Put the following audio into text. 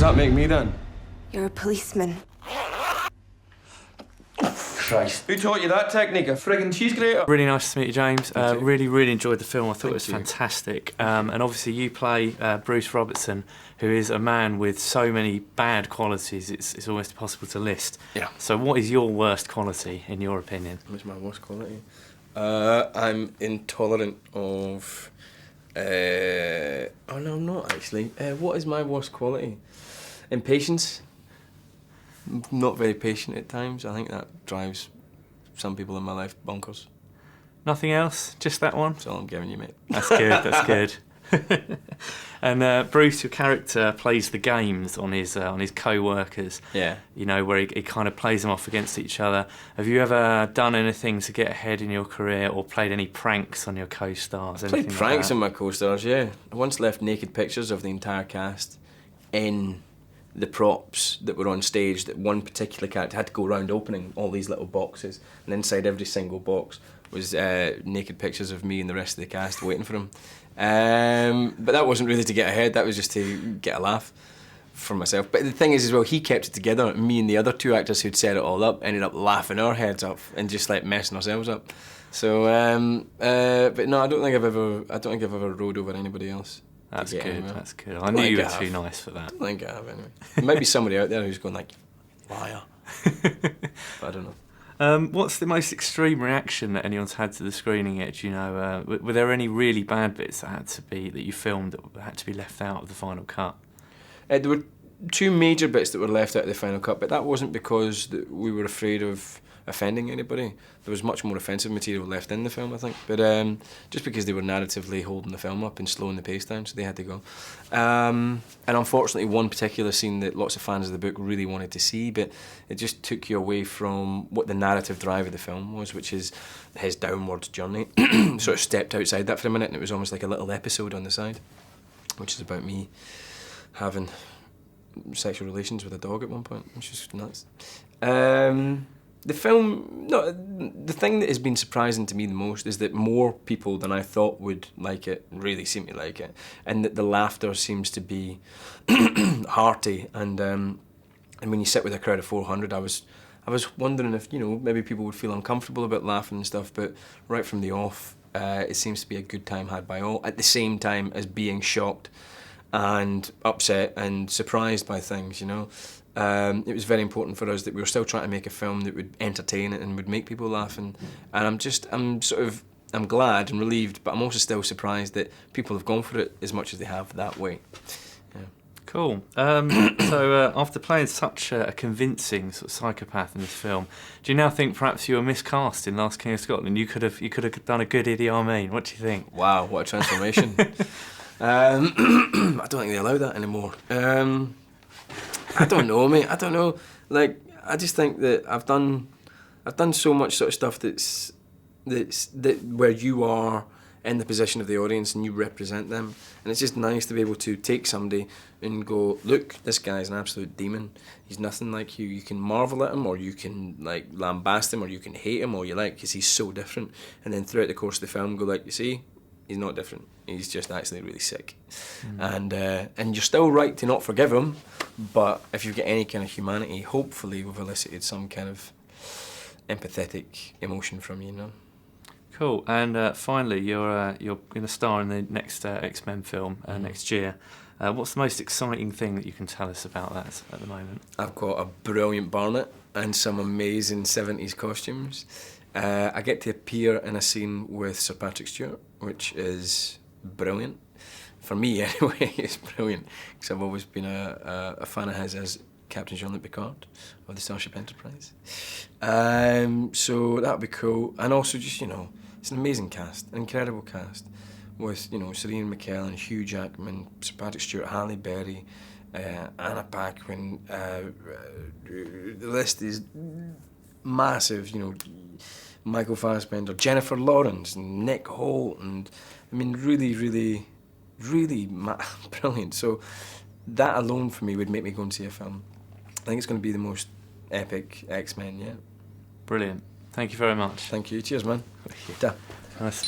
that make me then? You're a policeman. Christ. Who taught you that technique? A friggin' cheese grater? Really nice to meet you, James. Really enjoyed the film. I thought it was Thank you. fantastic. And obviously you play Bruce Robertson, who is a man with so many bad qualities, it's almost impossible to list. Yeah. So what is your worst quality, in your opinion? What's my worst quality? I'm intolerant of... oh no, I'm not actually. What is my worst quality? Impatience. Not very patient at times. I think that drives some people in my life bonkers. Nothing else? Just that one? That's all I'm giving you, mate. That's good, that's good. And Bruce, your character, plays the games on his co-workers. Yeah. You know, where he kind of plays them off against each other. Have you ever done anything to get ahead in your career or played any pranks on your co-stars? Played pranks on my co-stars, yeah. I once left naked pictures of the entire cast in the props that were on stage, that one particular character had to go around opening all these little boxes, and inside every single box was naked pictures of me and the rest of the cast waiting for him. But that wasn't really to get ahead, that was just to get a laugh for myself. But the thing is as well, he kept it together. Me and the other two actors who'd set it all up ended up laughing our heads off and just like messing ourselves up. So, but no, I don't think I've ever rode over anybody else. That's good, that's good. I knew you were too nice for that. I don't think I have, anyway. There might be somebody out there who's going like, liar. But I don't know. What's the most extreme reaction that anyone's had to the screening yet? Do you know, were there any really bad bits that you filmed that had to be left out of the final cut? There were two major bits that were left out of the final cut, but that wasn't because we were afraid of offending anybody. There was much more offensive material left in the film, I think, but just because they were narratively holding the film up and slowing the pace down, so they had to go. And unfortunately, one particular scene that lots of fans of the book really wanted to see, but it just took you away from what the narrative drive of the film was, which is his downwards journey. Sort of stepped outside that for a minute, and it was almost like a little episode on the side, which is about me having sexual relations with a dog at one point, which is nuts. The film, no, the thing that has been surprising to me the most is that more people than I thought would like it really seem to like it, and that the laughter seems to be hearty. And when you sit with a crowd of 400, I was wondering if, you know, maybe people would feel uncomfortable about laughing and stuff, but right from the off, it seems to be a good time had by all, at the same time as being shocked and upset and surprised by things, you know. It was very important for us that we were still trying to make a film that would entertain and would make people laugh, and I'm glad and relieved, but I'm also still surprised that people have gone for it as much as they have that way. Yeah. Cool. So after playing such a convincing sort of psychopath in this film, do you now think perhaps you were miscast in Last King of Scotland? You could have done a good Idi Amin. What do you think? Wow, what a transformation. I don't think they allow that anymore. I don't know, mate. I don't know. Like, I just think that I've done so much sort of stuff that's where you are in the position of the audience and you represent them, and it's just nice to be able to take somebody and go, look, this guy's an absolute demon. He's nothing like you. You can marvel at him, or you can like lambast him, or you can hate him, or you like, because he's so different. And then throughout the course of the film, go like, you see, he's not different. He's just actually really sick. And you're still right to not forgive him, but if you've got any kind of humanity, hopefully we've elicited some kind of empathetic emotion from you, you know? Cool. And finally, you're going to star in the next X-Men film next year. What's the most exciting thing that you can tell us about that at the moment? I've got a brilliant Barnet and some amazing 70s costumes. I get to appear in a scene with Sir Patrick Stewart, which is brilliant. For me, anyway, it's brilliant, because I've always been a fan of his as Captain Jean-Luc Picard of the Starship Enterprise. So that'll be cool. And also just, you know, it's an amazing cast, an incredible cast, with, you know, Sir Ian McKellen, Hugh Jackman, Sir Patrick Stewart, Halle Berry, Anna Paquin. The list is massive, you know. Michael Fassbender, Jennifer Lawrence, and Nick Holt, and I mean, really brilliant. So that alone for me would make me go and see a film. I think it's going to be the most epic X-Men yet. Brilliant. Thank you very much. Thank you. Cheers, man. Nice.